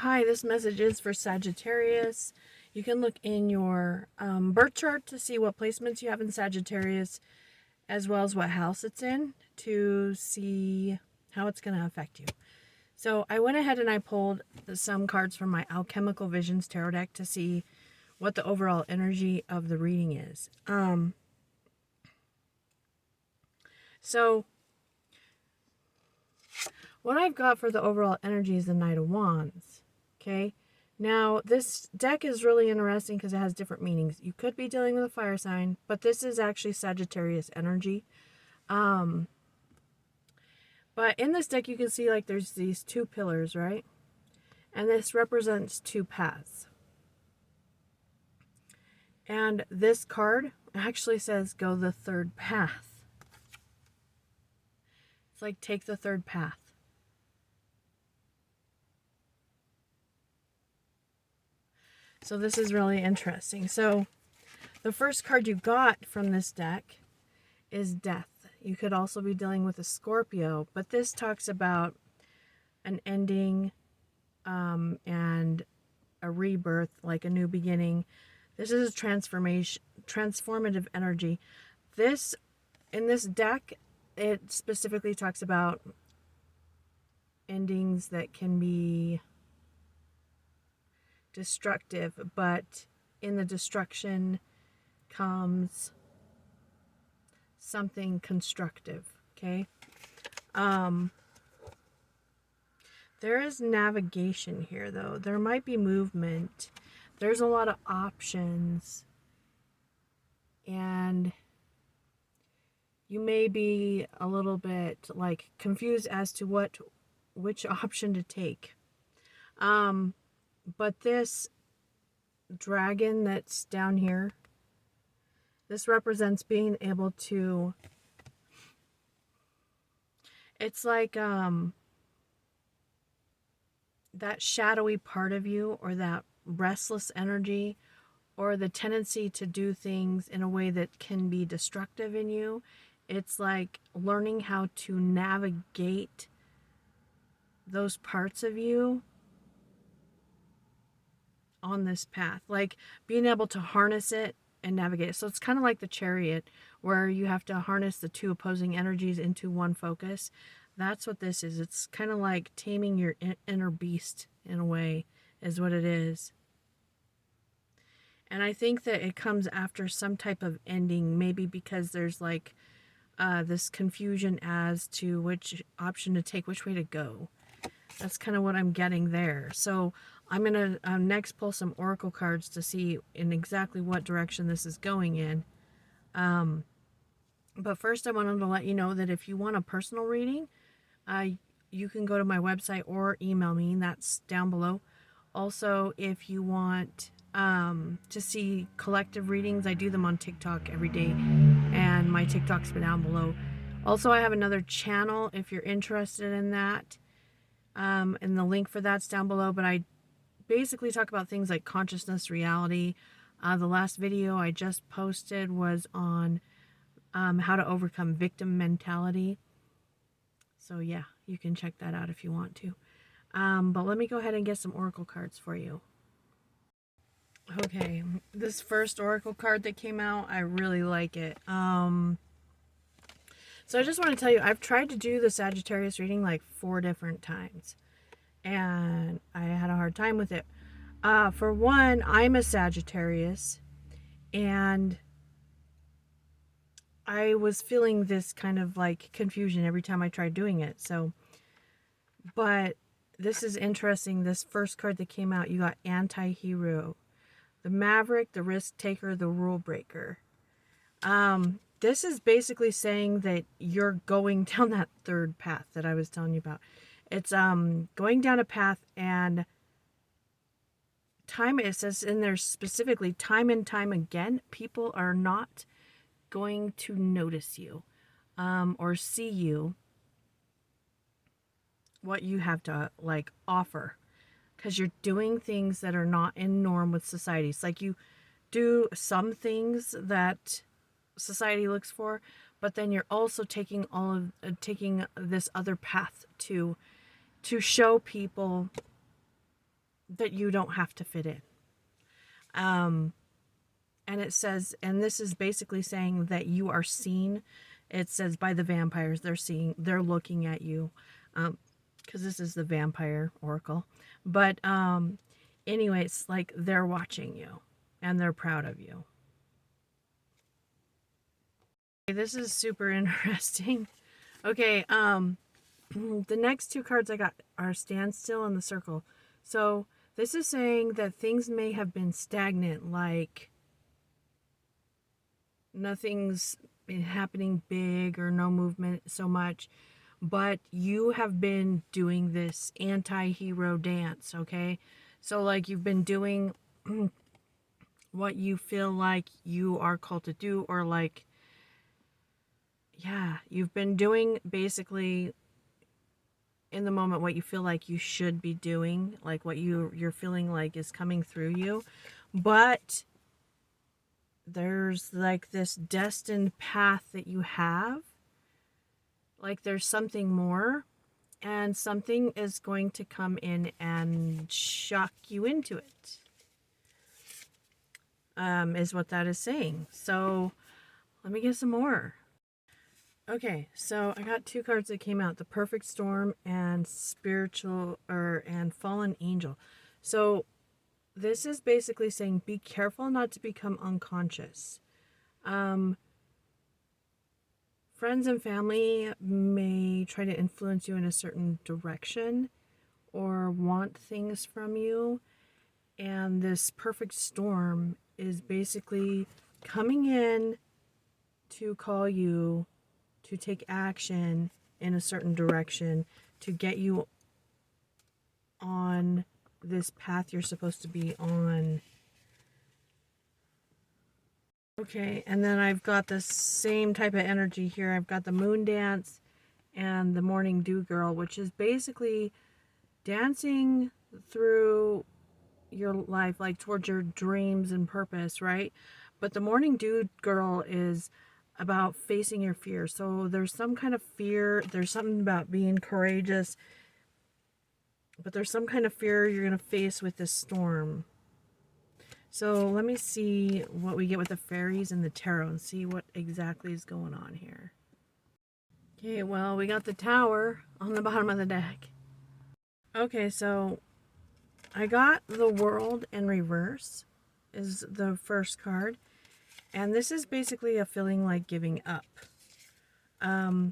Hi, this message is for Sagittarius. You can look in your birth chart to see what placements you have in Sagittarius, as well as what house it's in, to see how it's going to affect you. So I went ahead and I pulled some cards from my Alchemical Visions tarot deck to see what the overall energy of the reading is. So what I've got for the overall energy is the Knight of Wands. Okay. Now, this deck is really interesting because it has different meanings. You could be dealing with a fire sign, but this is actually Sagittarius energy. But in this deck, you can see like there's these two pillars, right? And this represents two paths. And this card actually says go the third path. It's like take the third path. So this is really interesting. So the first card you got from this deck is Death. You could also be dealing with a Scorpio, but this talks about an ending and a rebirth, like a new beginning. This is a transformative energy. In this deck, it specifically talks about endings that can be destructive, but in the destruction comes something constructive. Okay. There is navigation here, though. There might be movement. There's a lot of options, and you may be a little bit like confused as to which option to take. But this dragon that's down here, this represents being able to, it's like that shadowy part of you, or that restless energy, or the tendency to do things in a way that can be destructive in you. It's like learning how to navigate those parts of you on this path, like being able to harness it and navigate it. So it's kind of like the Chariot, where you have to harness the two opposing energies into one focus. That's what this is. It's kind of like taming your inner beast, in a way, is what it is. And I think that it comes after some type of ending, maybe because there's like this confusion as to which option to take, which way to go. That's kind of what I'm getting there. So I'm going to next pull some oracle cards to see in exactly what direction this is going in. But first I wanted to let you know that if you want a personal reading, you can go to my website or email me. That's down below. Also, if you want to see collective readings, I do them on TikTok every day, and my TikTok's down below. Also, I have another channel if you're interested in that. And the link for that's down below, but I basically talk about things like consciousness, reality. The last video I just posted was on how to overcome victim mentality. So yeah, you can check that out if you want to. But let me go ahead and get some oracle cards for you. Okay, this first oracle card that came out, I really like it. So I just want to tell you, I've tried to do the Sagittarius reading like 4 different times, and I had a hard time with it. For one, I'm a Sagittarius, and I was feeling this kind of like confusion every time I tried doing it. So, but this is interesting. This first card that came out, you got Anti-Hero, the Maverick, the Risk Taker, the Rule Breaker. This is basically saying that you're going down that third path that I was telling you about. It's going down a path, and time, it says in there specifically, time and time again, people are not going to notice you or see you, what you have to like offer, because you're doing things that are not in norm with society. It's like you do some things that society looks for, but then you're also taking taking this other path to show people that you don't have to fit in. And it says, and this is basically saying that you are seen. It says by the vampires, they're looking at you. Because this is the vampire oracle. But anyway, it's like they're watching you and they're proud of you. This is super interesting. Okay, the next two cards I got are Standstill and the Circle. So this is saying that things may have been stagnant, like nothing's happening big or no movement so much, but you have been doing this anti-hero dance, okay? So like you've been doing what you feel like you are called to do, or like, yeah, you've been doing basically in the moment what you feel like you should be doing, like what you're feeling like is coming through you. But there's like this destined path that you have. Like there's something more, and something is going to come in and shock you into it. Is what that is saying. So let me get some more. Okay, so I got two cards that came out, the Perfect Storm and and Fallen Angel. So this is basically saying be careful not to become unconscious. Friends and family may try to influence you in a certain direction or want things from you. And this perfect storm is basically coming in to call you to take action in a certain direction to get you on this path you're supposed to be on. Okay, and then I've got the same type of energy here. I've got the Moon Dance and the Morning Dew Girl, which is basically dancing through your life, like towards your dreams and purpose, right? But the Morning Dew Girl is about facing your fear. So there's some kind of fear. There's something about being courageous, but there's some kind of fear you're going to face with this storm. So let me see what we get with the fairies and the tarot and see what exactly is going on here. Okay, well, we got the Tower on the bottom of the deck. Okay, so I got the World in reverse is the first card. And this is basically a feeling like giving up. I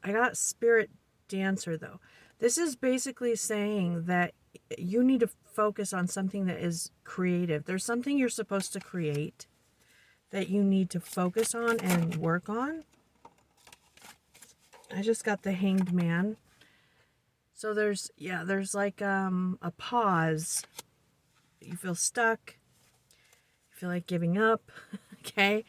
got Spirit Dancer though. This is basically saying that you need to focus on something that is creative. There's something you're supposed to create that you need to focus on and work on. I just got the Hanged Man. So there's like a pause. You feel stuck. You feel like giving up. Okay.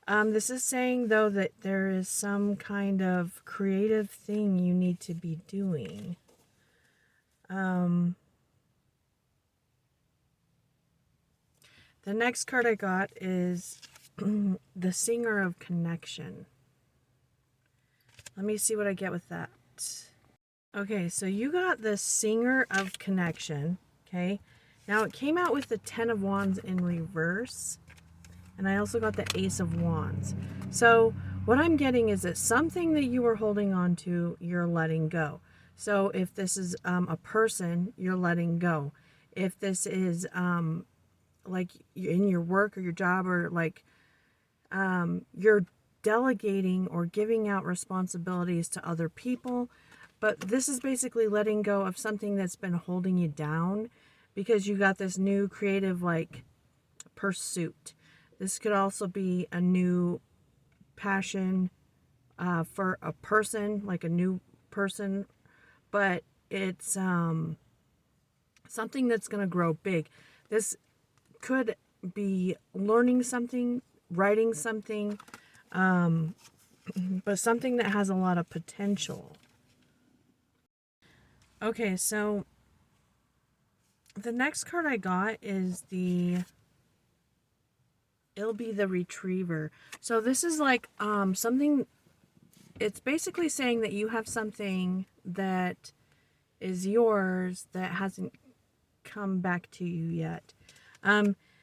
This is saying though that there is some kind of creative thing you need to be doing. The next card I got is the Singer of Connection. Let me see what I get with that. Okay, so you got the Singer of Connection. Okay. Now it came out with the Ten of Wands in reverse. And I also got the Ace of Wands. So what I'm getting is that something that you were holding on to, you're letting go. So if this is a person, you're letting go. If this is like in your work or your job, or like you're delegating or giving out responsibilities to other people. But this is basically letting go of something that's been holding you down, because you got this new creative like pursuit. This could also be a new passion for a person, like a new person, but it's something that's going to grow big. This could be learning something, writing something, but something that has a lot of potential. Okay, so the next card I got is it'll be the Retriever. So this is like something, it's basically saying that you have something that is yours that hasn't come back to you yet.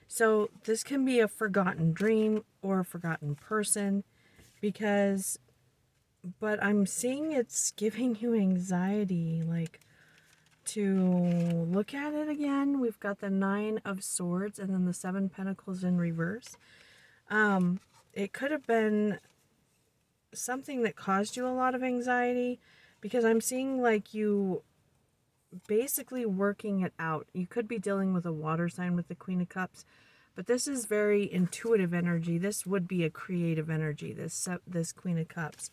So this can be a forgotten dream or a forgotten person but I'm seeing it's giving you anxiety, like, to look at it again. We've got the 9 of Swords and then the 7 Pentacles in reverse. It could have been something that caused you a lot of anxiety, because I'm seeing like you basically working it out. You could be dealing with a water sign with the Queen of Cups, but this is very intuitive energy. This would be a creative energy, this Queen of Cups.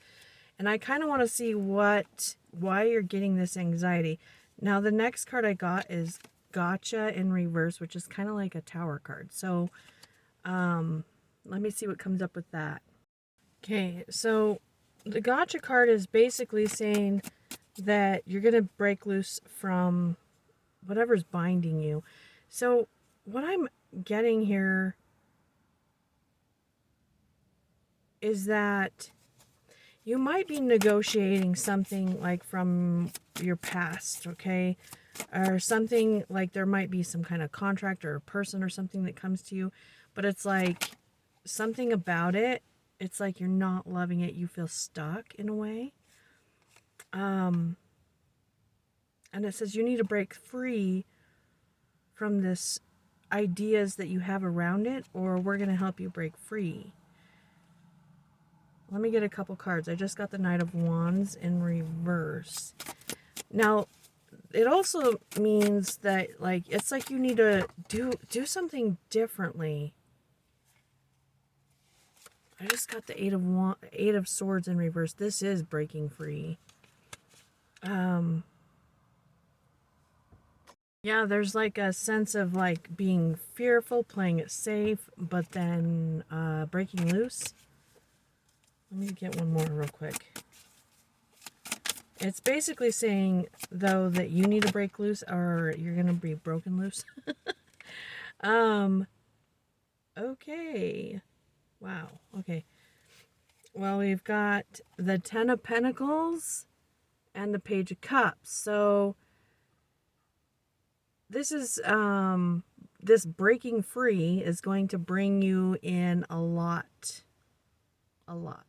And I kind of want to see why you're getting this anxiety. Now, the next card I got is Gotcha in reverse, which is kind of like a Tower card. So, let me see what comes up with that. Okay, so the Gotcha card is basically saying that you're going to break loose from whatever's binding you. So, what I'm getting here is that you might be negotiating something like from your past, okay? Or something like there might be some kind of contract or a person or something that comes to you, but it's like something about it, it's like you're not loving it. You feel stuck in a way. And it says you need to break free from this ideas that you have around it, or we're going to help you break free. Let me get a couple cards. I just got the Knight of Wands in reverse. Now, it also means that, like, it's like you need to do something differently. I just got the Eight of Swords in reverse. This is breaking free. Yeah, there's like a sense of like being fearful, playing it safe, but then breaking loose. Let me get one more real quick. It's basically saying, though, that you need to break loose or you're going to be broken loose. Okay. Wow. Okay. Well, we've got the 10 of Pentacles and the Page of Cups. So this is, this breaking free is going to bring you in a lot. A lot.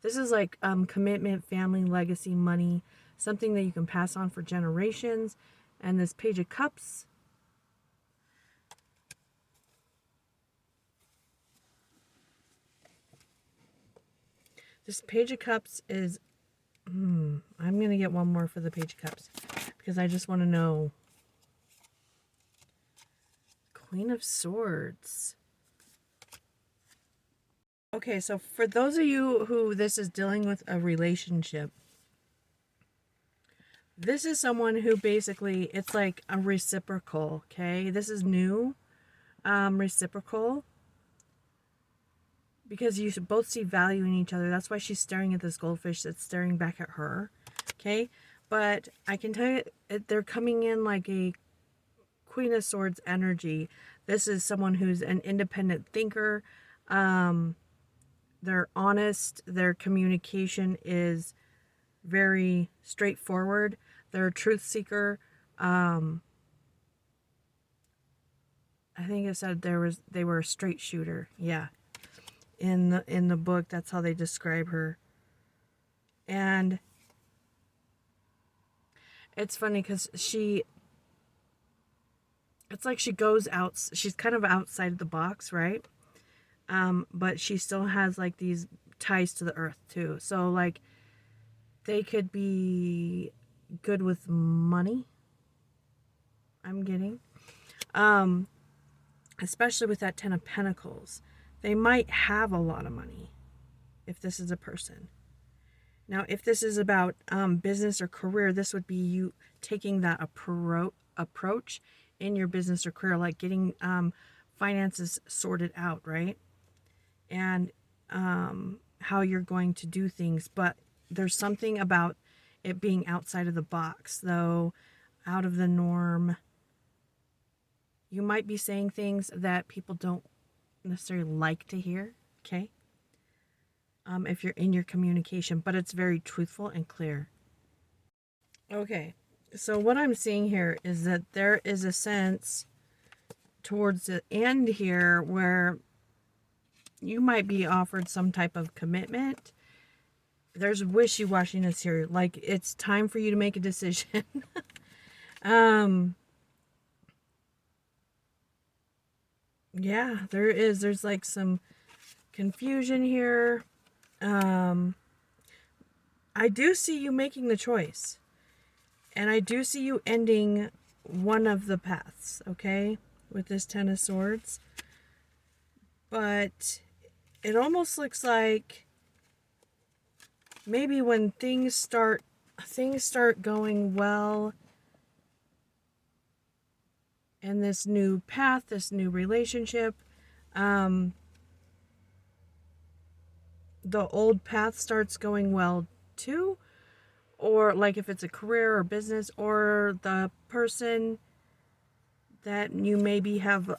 This is like commitment, family, legacy, money, something that you can pass on for generations. And this Page of Cups, this Page of Cups is, I'm going to get one more for the Page of Cups because I just want to know. Queen of Swords. Okay, so for those of you who this is dealing with a relationship, this is someone who basically, it's like a reciprocal, okay? This is new, reciprocal, because you should both see value in each other. That's why she's staring at this goldfish that's staring back at her, okay? But I can tell you, they're coming in like a Queen of Swords energy. This is someone who's an independent thinker. They're honest. Their communication is very straightforward. They're a truth seeker. I think it said they were a straight shooter. Yeah. In the book, that's how they describe her. And it's funny because it's like she goes out, she's kind of outside of the box, right? But she still has like these ties to the earth too. So like they could be good with money, I'm getting. Especially with that 10 of Pentacles. They might have a lot of money if this is a person. Now, if this is about business or career, this would be you taking that approach in your business or career, like getting finances sorted out, right? And how you're going to do things. But there's something about it being outside of the box, though, out of the norm. You might be saying things that people don't necessarily like to hear, okay? If you're in your communication, but it's very truthful and clear. Okay, So what I'm seeing here is that there is a sense towards the end here where you might be offered some type of commitment. There's wishy-washiness here. Like, it's time for you to make a decision. Yeah, there is. There's like some confusion here. I do see you making the choice. And I do see you ending one of the paths, okay? With this Ten of Swords. But it almost looks like maybe when things start going well in this new path, this new relationship, the old path starts going well too. Or like if it's a career or business, or the person that you maybe have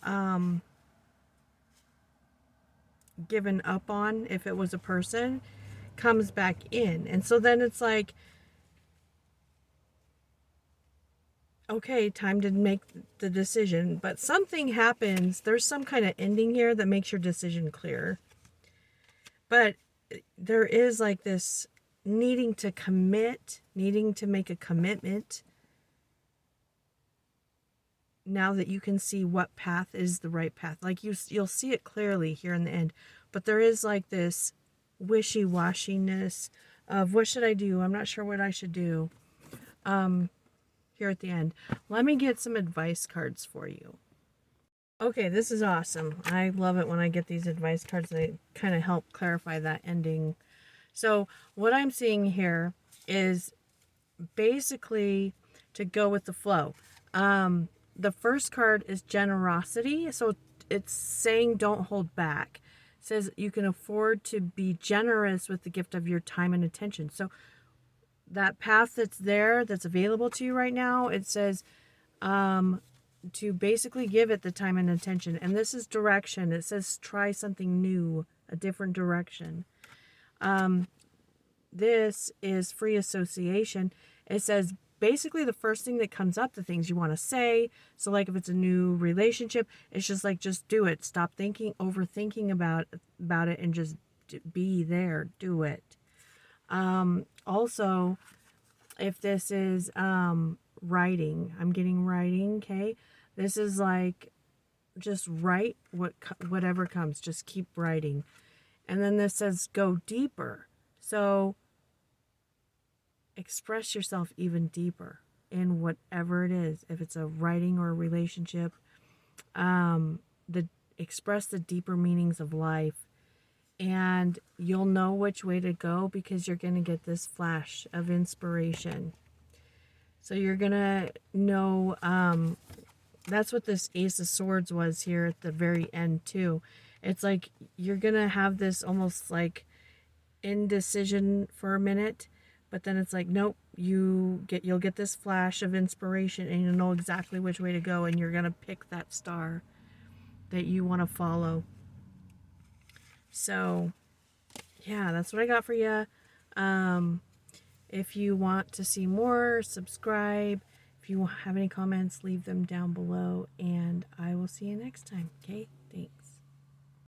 given up on, if it was a person, comes back in. And so then it's like, okay, time to make the decision. But something happens. There's some kind of ending here that makes your decision clear. But there is like this needing to commit, needing to make a commitment. Now that you can see what path is the right path. Like you'll see it clearly here in the end. But there is like this wishy-washiness of what should I do? I'm not sure what I should do. Here at the end. Let me get some advice cards for you. Okay, this is awesome. I love it when I get these advice cards. They kind of help clarify that ending. So what I'm seeing here is basically to go with the flow. The first card is generosity. So it's saying don't hold back. It says you can afford to be generous with the gift of your time and attention. So that path that's there, that's available to you right now, it says to basically give it the time and attention. And this is direction. It says try something new, a different direction. This is free association. It says basically the first thing that comes up, the things you want to say. So like if it's a new relationship, it's just like, just do it. Stop overthinking about it, and just be there. Do it. Also, if this is writing, I'm getting writing, okay? This is like just write whatever comes, just keep writing. And then this says go deeper. So express yourself even deeper in whatever it is. If it's a writing or a relationship, express the deeper meanings of life. And you'll know which way to go because you're going to get this flash of inspiration. So you're going to know, that's what this Ace of Swords was here at the very end too. It's like you're going to have this almost like indecision for a minute, but then it's like, nope, you'll get this flash of inspiration and you'll know exactly which way to go, and you're going to pick that star that you want to follow. So, yeah, that's what I got for you. If you want to see more, subscribe. If you have any comments, leave them down below, and I will see you next time, okay?